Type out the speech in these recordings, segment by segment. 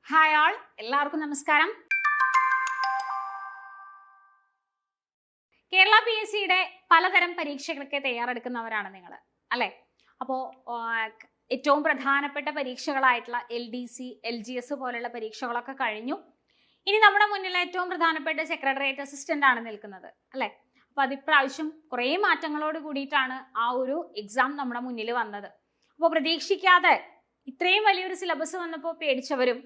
Hi ആൾ, എല്ലാവർക്കും നമസ്കാരം. കേരള PSCയുടെ പലതരം പരീക്ഷകൾക്ക് തയ്യാറെടുക്കുന്നവരാണ് നിങ്ങൾ, അല്ലേ? അപ്പോൾ ഏറ്റവും പ്രധാനപ്പെട്ട പരീക്ഷകളായിട്ടുള്ള LDC, LGS പോലുള്ള പരീക്ഷകളൊക്കെ കഴിഞ്ഞു. ഇനി നമ്മുടെ മുന്നിൽ ഏറ്റവും പ്രധാനപ്പെട്ട സെക്രട്ടേറിയറ്റ് അസിസ്റ്റന്റ് ആണ് നിൽക്കുന്നത്, അല്ലേ? അപ്പോൾ അതിപ്രാവശ്യം കുറേ മാറ്റങ്ങളോട് കൂടിയിട്ടാണ് ആ ഒരു എക്സാം നമ്മുടെ മുന്നിൽ വന്നത്. അപ്പോൾ പ്രതീക്ഷിക്കാതെ ഇത്രയും വലിയൊരു സിലബസ് വന്നപ്പോൾ പേടിച്ചവരും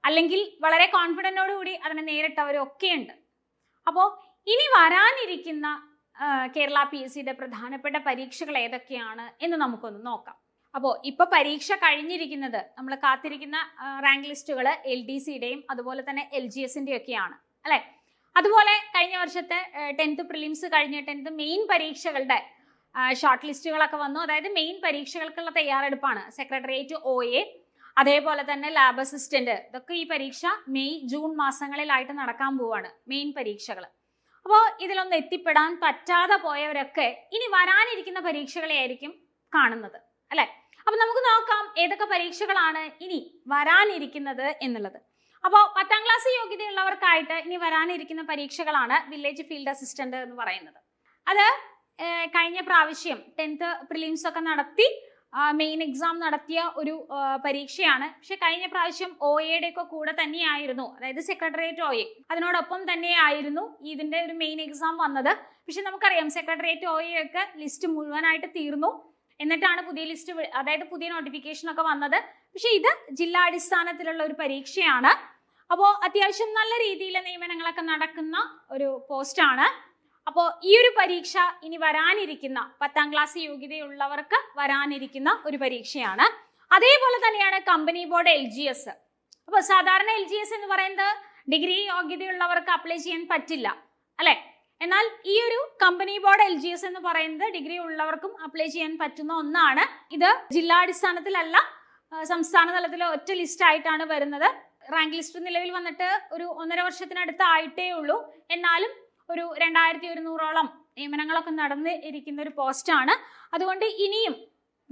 അല്ലെങ്കിൽ വളരെ കോൺഫിഡൻറ്റോടു കൂടി അതിനെ നേരിട്ടവരും ഒക്കെയുണ്ട്. അപ്പോൾ ഇനി വരാനിരിക്കുന്ന കേരള PSCയുടെ പ്രധാനപ്പെട്ട പരീക്ഷകൾ ഏതൊക്കെയാണ് എന്ന് നമുക്കൊന്ന് നോക്കാം. അപ്പോൾ ഇപ്പോൾ പരീക്ഷ കഴിഞ്ഞിരിക്കുന്നത് നമ്മൾ കാത്തിരിക്കുന്ന റാങ്ക് ലിസ്റ്റുകൾ LDCയുടെയും അതുപോലെ തന്നെ LGSൻ്റെയും ഒക്കെയാണ്, അല്ലേ? അതുപോലെ കഴിഞ്ഞ വർഷത്തെ 10th പ്രിലിംസ് കഴിഞ്ഞ് 10th മെയിൻ പരീക്ഷകളുടെ ഷോർട്ട് ലിസ്റ്റുകളൊക്കെ വന്നു. അതായത് മെയിൻ പരീക്ഷകൾക്കുള്ള തയ്യാറെടുപ്പാണ്. സെക്രട്ടേറിയറ്റ് OA, അതേപോലെ തന്നെ ലാബ് അസിസ്റ്റന്റ്, ഇതൊക്കെ ഈ പരീക്ഷ മെയ് ജൂൺ മാസങ്ങളിലായിട്ട് നടക്കാൻ പോവാണ്, മെയിൻ പരീക്ഷകൾ. അപ്പോൾ ഇതിലൊന്നും എത്തിപ്പെടാൻ പറ്റാതെ പോയവരൊക്കെ ഇനി വരാനിരിക്കുന്ന പരീക്ഷകളെ ആയിരിക്കും കാണുന്നത്, അല്ലെ? അപ്പൊ നമുക്ക് നോക്കാം ഏതൊക്കെ പരീക്ഷകളാണ് ഇനി വരാനിരിക്കുന്നത് എന്നുള്ളത്. അപ്പോൾ 10ാം ക്ലാസ് യോഗ്യതയുള്ളവർക്കായിട്ട് ഇനി വരാനിരിക്കുന്ന പരീക്ഷകളാണ് വില്ലേജ് ഫീൽഡ് അസിസ്റ്റന്റ് എന്ന് പറയുന്നത്. അത് കഴിഞ്ഞ പ്രാവശ്യം 10th പ്രിലിംസ് ഒക്കെ നടത്തി മെയിൻ എക്സാം നടത്തിയ ഒരു പരീക്ഷയാണ്. പക്ഷെ കഴിഞ്ഞ പ്രാവശ്യം OAയുടെ ഒക്കെ കൂടെ തന്നെയായിരുന്നു, അതായത് സെക്രട്ടേറിയറ്റ് OA അതിനോടൊപ്പം തന്നെയായിരുന്നു ഇതിന്റെ ഒരു മെയിൻ എക്സാം വന്നത്. പക്ഷെ നമുക്കറിയാം സെക്രട്ടേറിയറ്റ് OA ഒക്കെ ലിസ്റ്റ് മുഴുവനായിട്ട് തീർന്നു, എന്നിട്ടാണ് പുതിയ ലിസ്റ്റ്, അതായത് പുതിയ നോട്ടിഫിക്കേഷൻ ഒക്കെ വന്നത്. പക്ഷെ ഇത് ജില്ലാടിസ്ഥാനത്തിലുള്ള ഒരു പരീക്ഷയാണ്. അപ്പോൾ അത്യാവശ്യം നല്ല രീതിയിൽ നിയമനങ്ങളൊക്കെ നടക്കുന്ന ഒരു പോസ്റ്റാണ്. അപ്പോൾ ഈ ഒരു പരീക്ഷ ഇനി വരാനിരിക്കുന്ന 10ാം ക്ലാസ് യോഗ്യതയുള്ളവർക്ക് വരാനിരിക്കുന്ന ഒരു പരീക്ഷയാണ്. അതേപോലെ തന്നെയാണ് കമ്പനി ബോർഡ് LGS. അപ്പോൾ സാധാരണ LGS എന്ന് പറയുന്നത് ഡിഗ്രി യോഗ്യതയുള്ളവർക്ക് അപ്ലൈ ചെയ്യാൻ പറ്റില്ല, അല്ലെ? എന്നാൽ ഈ ഒരു കമ്പനി ബോർഡ് LGS എന്ന് പറയുന്നത് ഡിഗ്രി ഉള്ളവർക്കും അപ്ലൈ ചെയ്യാൻ പറ്റുന്ന ഒന്നാണ്. ഇത് ജില്ലാടിസ്ഥാനത്തിലല്ല, സംസ്ഥാന തലത്തിലെ ഒറ്റ ലിസ്റ്റ് ആയിട്ടാണ് വരുന്നത്. റാങ്ക് ലിസ്റ്റ് നിലവിൽ വന്നിട്ട് ഒരു 1.5 വർഷത്തിനടുത്ത് ആയിട്ടേ ഉള്ളൂ. എന്നാലും ഒരു 2100ഓളം നിയമനങ്ങളൊക്കെ നടന്ന് ഇരിക്കുന്ന ഒരു പോസ്റ്റാണ്. അതുകൊണ്ട് ഇനിയും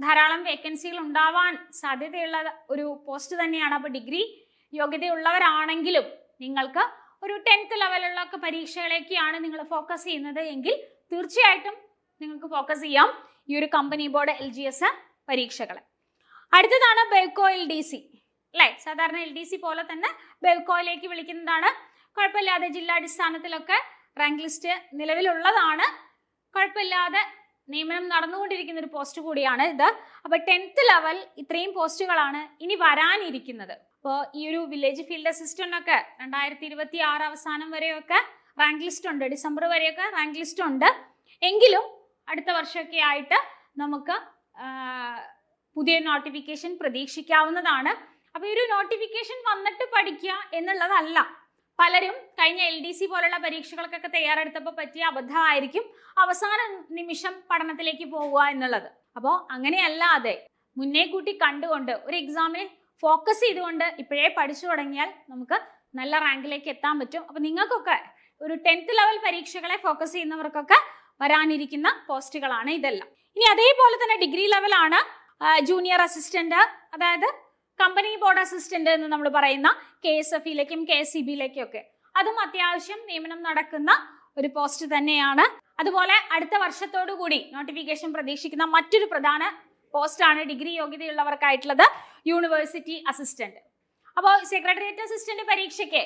ധാരാളം വേക്കൻസികൾ ഉണ്ടാവാൻ സാധ്യതയുള്ള ഒരു പോസ്റ്റ് തന്നെയാണ്. അപ്പോൾ ഡിഗ്രി യോഗ്യതയുള്ളവരാണെങ്കിലും നിങ്ങൾക്ക് ഒരു 10th ലെവലുള്ള പരീക്ഷകളേക്കാണ് നിങ്ങൾ ഫോക്കസ് ചെയ്യുന്നത് എങ്കിൽ തീർച്ചയായിട്ടും നിങ്ങൾക്ക് ഫോക്കസ് ചെയ്യാം ഈ ഒരു കമ്പനി ബോർഡ് LGS പരീക്ഷകളെ. അടുത്തതാണ് ബെവ്കോ LDC, അല്ലേ? സാധാരണ LDC പോലെ തന്നെ ബെവ്കോയിലേക്ക് വിളിക്കുന്നതാണ്. കുഴപ്പമില്ലാതെ ജില്ലാടിസ്ഥാനത്തിലൊക്കെ റാങ്ക് ലിസ്റ്റ് നിലവിലുള്ളതാണ്. കുഴപ്പമില്ലാതെ നിയമനം നടന്നുകൊണ്ടിരിക്കുന്ന ഒരു പോസ്റ്റ് കൂടിയാണ് ഇത്. അപ്പൊ 10th ലെവൽ ഇത്രയും പോസ്റ്റുകളാണ് ഇനി വരാനിരിക്കുന്നത്. അപ്പോൾ ഈ ഒരു വില്ലേജ് ഫീൽഡ് അസിസ്റ്റന്റ് ഒക്കെ 2026 അവസാനം വരെയൊക്കെ റാങ്ക് ലിസ്റ്റ് ഉണ്ട്, ഡിസംബർ വരെയൊക്കെ റാങ്ക് ലിസ്റ്റ് ഉണ്ട്. എങ്കിലും അടുത്ത വർഷമൊക്കെ ആയിട്ട് നമുക്ക് പുതിയ നോട്ടിഫിക്കേഷൻ പ്രതീക്ഷിക്കാവുന്നതാണ്. അപ്പൊ ഈ ഒരു നോട്ടിഫിക്കേഷൻ വന്നിട്ട് പഠിക്കുക എന്നുള്ളതല്ല. പലരും കഴിഞ്ഞ LDC പോലുള്ള പരീക്ഷകൾക്കൊക്കെ തയ്യാറെടുത്തപ്പോൾ പറ്റിയ അബദ്ധമായിരിക്കും അവസാന നിമിഷം പഠനത്തിലേക്ക് പോവുക എന്നുള്ളത്. അപ്പോൾ അങ്ങനെയല്ലാതെ മുന്നേ കൂട്ടി കണ്ടുകൊണ്ട് ഒരു എക്സാമിനെ ഫോക്കസ് ചെയ്തുകൊണ്ട് ഇപ്പോഴേ പഠിച്ചു തുടങ്ങിയാൽ നമുക്ക് നല്ല റാങ്കിലേക്ക് എത്താൻ പറ്റും. അപ്പോൾ നിങ്ങൾക്കൊക്കെ ഒരു 10th ലെവൽ പരീക്ഷകളെ ഫോക്കസ് ചെയ്യുന്നവർക്കൊക്കെ വരാനിരിക്കുന്ന പോസ്റ്റുകളാണ് ഇതെല്ലാം. ഇനി അതേപോലെ തന്നെ ഡിഗ്രി ലെവലാണ് ജൂനിയർ അസിസ്റ്റന്റ്, അതായത് കമ്പനി ബോർഡ് അസിസ്റ്റന്റ് എന്ന് നമ്മൾ പറയുന്ന KSFയിലേക്കും KSCBയിലേക്കും ഒക്കെ, അതും അത്യാവശ്യം നിയമനം നടക്കുന്ന ഒരു പോസ്റ്റ് തന്നെയാണ്. അതുപോലെ അടുത്ത വർഷത്തോടു കൂടി നോട്ടിഫിക്കേഷൻ പ്രതീക്ഷിക്കുന്ന മറ്റൊരു പ്രധാന പോസ്റ്റാണ് ഡിഗ്രി യോഗ്യതയുള്ളവർക്കായിട്ടുള്ളത് യൂണിവേഴ്സിറ്റി അസിസ്റ്റന്റ്. അപ്പോൾ സെക്രട്ടേറിയറ്റ് അസിസ്റ്റന്റ് പരീക്ഷയ്ക്ക്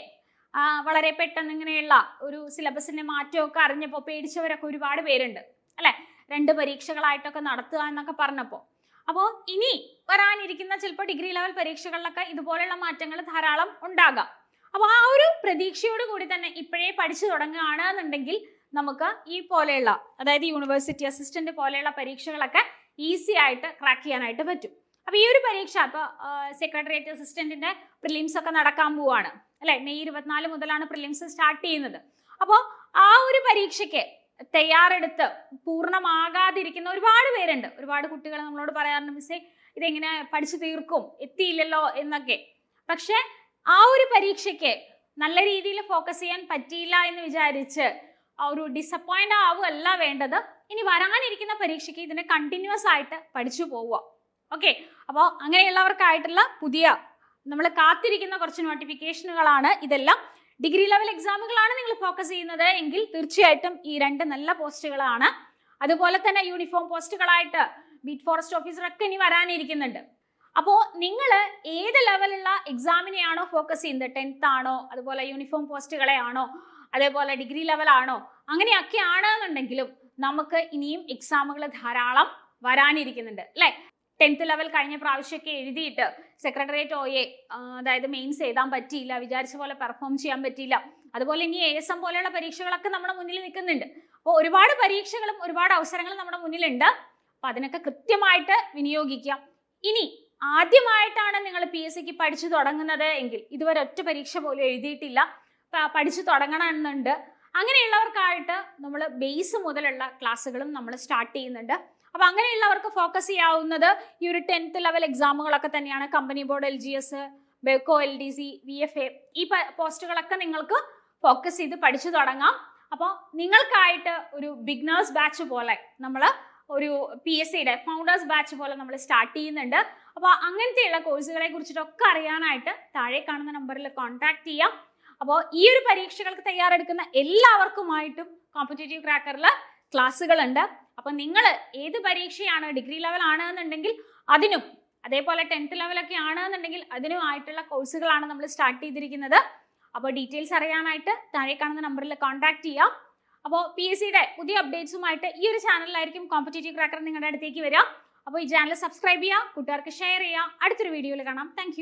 വളരെ പെട്ടെന്ന് ഇങ്ങനെയുള്ള ഒരു സിലബസിന്റെ മാറ്റമൊക്കെ അറിഞ്ഞപ്പോൾ പേടിച്ചവരൊക്കെ ഒരുപാട് പേരുണ്ട്, അല്ലെ? 2 പരീക്ഷകളായിട്ടൊക്കെ നടത്തുക എന്നൊക്കെ പറഞ്ഞപ്പോൾ. അപ്പോൾ ഇനി വരാനിരിക്കുന്ന ചിലപ്പോൾ ഡിഗ്രി ലെവൽ പരീക്ഷകളിലൊക്കെ ഇതുപോലെയുള്ള മാറ്റങ്ങൾ ധാരാളം ഉണ്ടാകാം. അപ്പോൾ ആ ഒരു പ്രതീക്ഷയോട് കൂടി തന്നെ ഇപ്പോഴേ പഠിച്ചു തുടങ്ങുകയാണെന്നുണ്ടെങ്കിൽ നമുക്ക് ഈ പോലെയുള്ള, അതായത് യൂണിവേഴ്സിറ്റി അസിസ്റ്റന്റ് പോലെയുള്ള പരീക്ഷകളൊക്കെ ഈസി ആയിട്ട് ക്രാക്ക് ചെയ്യാനായിട്ട് പറ്റും. അപ്പോൾ ഈ ഒരു പരീക്ഷ ഇപ്പോൾ സെക്രട്ടേറിയറ്റ് അസിസ്റ്റന്റിന്റെ പ്രിലിംസ് ഒക്കെ നടക്കാൻ പോവാണ്, അല്ലെ? മെയ് 24 മുതലാണ് പ്രിലിംസ് സ്റ്റാർട്ട് ചെയ്യുന്നത്. അപ്പോൾ ആ ഒരു പരീക്ഷയ്ക്ക് തയ്യാറെടുത്ത് പൂർണ്ണമാകാതിരിക്കുന്ന ഒരുപാട് പേരുണ്ട്. ഒരുപാട് കുട്ടികൾ നമ്മളോട് പറയാറുണ്ട്, മിസ്സേ ഇതെങ്ങനെ പഠിച്ചു തീർക്കും, എത്തിയില്ലല്ലോ എന്നൊക്കെ. പക്ഷെ ആ ഒരു പരീക്ഷയ്ക്ക് നല്ല രീതിയിൽ ഫോക്കസ് ചെയ്യാൻ പറ്റിയില്ല എന്ന് വിചാരിച്ച് ആ ഒരു ഡിസപ്പോയിന്റ് ആവുകയല്ല വേണ്ടത്. ഇനി വരാനിരിക്കുന്ന പരീക്ഷയ്ക്ക് ഇതിനെ കണ്ടിന്യൂസ് ആയിട്ട് പഠിച്ചു പോവുക. ഓക്കെ, അപ്പോൾ അങ്ങനെയുള്ളവർക്കായിട്ടുള്ള പുതിയ നമ്മൾ കാത്തിരിക്കുന്ന കുറച്ച് നോട്ടിഫിക്കേഷനുകളാണ് ഇതെല്ലാം. ഡിഗ്രി ലെവൽ എക്സാമുകളാണ് നിങ്ങൾ ഫോക്കസ് ചെയ്യുന്നത് എങ്കിൽ തീർച്ചയായിട്ടും ഈ 2 നല്ല പോസ്റ്റുകളാണ്. അതുപോലെ തന്നെ യൂണിഫോം പോസ്റ്റുകളായിട്ട് ബീറ്റ് ഫോറസ്റ്റ് ഓഫീസറൊക്കെ ഇനി വരാനിരിക്കുന്നുണ്ട്. അപ്പോൾ നിങ്ങൾ ഏത് ലെവലുള്ള എക്സാമിനെയാണോ ഫോക്കസ് ചെയ്യുന്നത്, 10th ആണോ, അതുപോലെ യൂണിഫോം പോസ്റ്റുകളെ ആണോ, അതേപോലെ ഡിഗ്രി ലെവൽ ആണോ, അങ്ങനെയൊക്കെ ആണെന്നുണ്ടെങ്കിലും നമുക്ക് ഇനിയും എക്സാമുകൾ ധാരാളം വരാനിരിക്കുന്നുണ്ട് അല്ലെ. 10th ലെവൽ കഴിഞ്ഞ പ്രാവശ്യമൊക്കെ എഴുതിയിട്ട് സെക്രട്ടേറിയറ്റ് OA അതായത് മെയിൻസ് എഴുതാൻ പറ്റിയില്ല, വിചാരിച്ച പോലെ പെർഫോം ചെയ്യാൻ പറ്റിയില്ല. അതുപോലെ ഇനി ASM പോലെയുള്ള പരീക്ഷകളൊക്കെ നമ്മുടെ മുന്നിൽ നിൽക്കുന്നുണ്ട്. അപ്പോൾ ഒരുപാട് പരീക്ഷകളും ഒരുപാട് അവസരങ്ങളും നമ്മുടെ മുന്നിലുണ്ട്. അപ്പൊ അതിനൊക്കെ കൃത്യമായിട്ട് വിനിയോഗിക്കാം. ഇനി ആദ്യമായിട്ടാണ് നിങ്ങൾ PSCക്ക് പഠിച്ചു തുടങ്ങുന്നത് എങ്കിൽ, ഇതുവരെ ഒറ്റ പരീക്ഷ പോലും എഴുതിയിട്ടില്ല, പഠിച്ചു തുടങ്ങണമെന്നുണ്ട്, അങ്ങനെയുള്ളവർക്കായിട്ട് നമ്മൾ ബേസ് മുതലുള്ള ക്ലാസ്സുകളും നമ്മൾ സ്റ്റാർട്ട് ചെയ്യുന്നുണ്ട്. അപ്പൊ അങ്ങനെയുള്ളവർക്ക് ഫോക്കസ് ചെയ്യാവുന്നത് ഈ ഒരു 10th ലെവൽ എക്സാമുകളൊക്കെ തന്നെയാണ്. Company board, LGS, Bevco, LDC, VFA ഈ പോസ്റ്റുകളൊക്കെ നിങ്ങൾക്ക് ഫോക്കസ് ചെയ്ത് പഠിച്ചു തുടങ്ങാം. അപ്പോൾ നിങ്ങൾക്കായിട്ട് ഒരു ബിഗിനേഴ്സ് ബാച്ച് പോലെ നമ്മൾ ഒരു PSCയുടെ ഫൗണ്ടേഴ്സ് ബാച്ച് പോലെ നമ്മൾ സ്റ്റാർട്ട് ചെയ്യുന്നുണ്ട്. അപ്പോൾ അങ്ങനത്തെയുള്ള കോഴ്സുകളെ കുറിച്ചിട്ടൊക്കെ അറിയാനായിട്ട് താഴെ കാണുന്ന നമ്പറിൽ കോൺടാക്ട് ചെയ്യാം. അപ്പോൾ ഈ ഒരു പരീക്ഷകൾക്ക് തയ്യാറെടുക്കുന്ന എല്ലാവർക്കുമായിട്ടും കോമ്പറ്റേറ്റീവ് ക്രാക്കറിൽ ക്ലാസ്സുകളുണ്ട്. അപ്പൊ നിങ്ങൾ ഏത് പരീക്ഷയാണ്, ഡിഗ്രി ലെവൽ ആണെന്നുണ്ടെങ്കിൽ അതിനും, അതേപോലെ 10th ലെവലൊക്കെ ആണെന്നുണ്ടെങ്കിൽ അതിനുമായിട്ടുള്ള കോഴ്സുകളാണ് നമ്മൾ സ്റ്റാർട്ട് ചെയ്തിരിക്കുന്നത്. അപ്പോൾ ഡീറ്റെയിൽസ് അറിയാനായിട്ട് താഴെ കാണുന്ന നമ്പറിൽ കോൺടാക്ട് ചെയ്യാം. അപ്പോൾ PSCയുടെ പുതിയ അപ്ഡേറ്റ്സുമായിട്ട് ഈ ഒരു ചാനലിലായിരിക്കും കോമ്പറ്റേറ്റീവ് ക്രാക്കർ നിങ്ങളുടെ അടുത്തേക്ക് വരിക. അപ്പോൾ ഈ ചാനൽ സബ്സ്ക്രൈബ് ചെയ്യുക, കൂട്ടുകാർക്ക് ഷെയർ ചെയ്യുക. അടുത്തൊരു വീഡിയോയിൽ കാണാം. താങ്ക്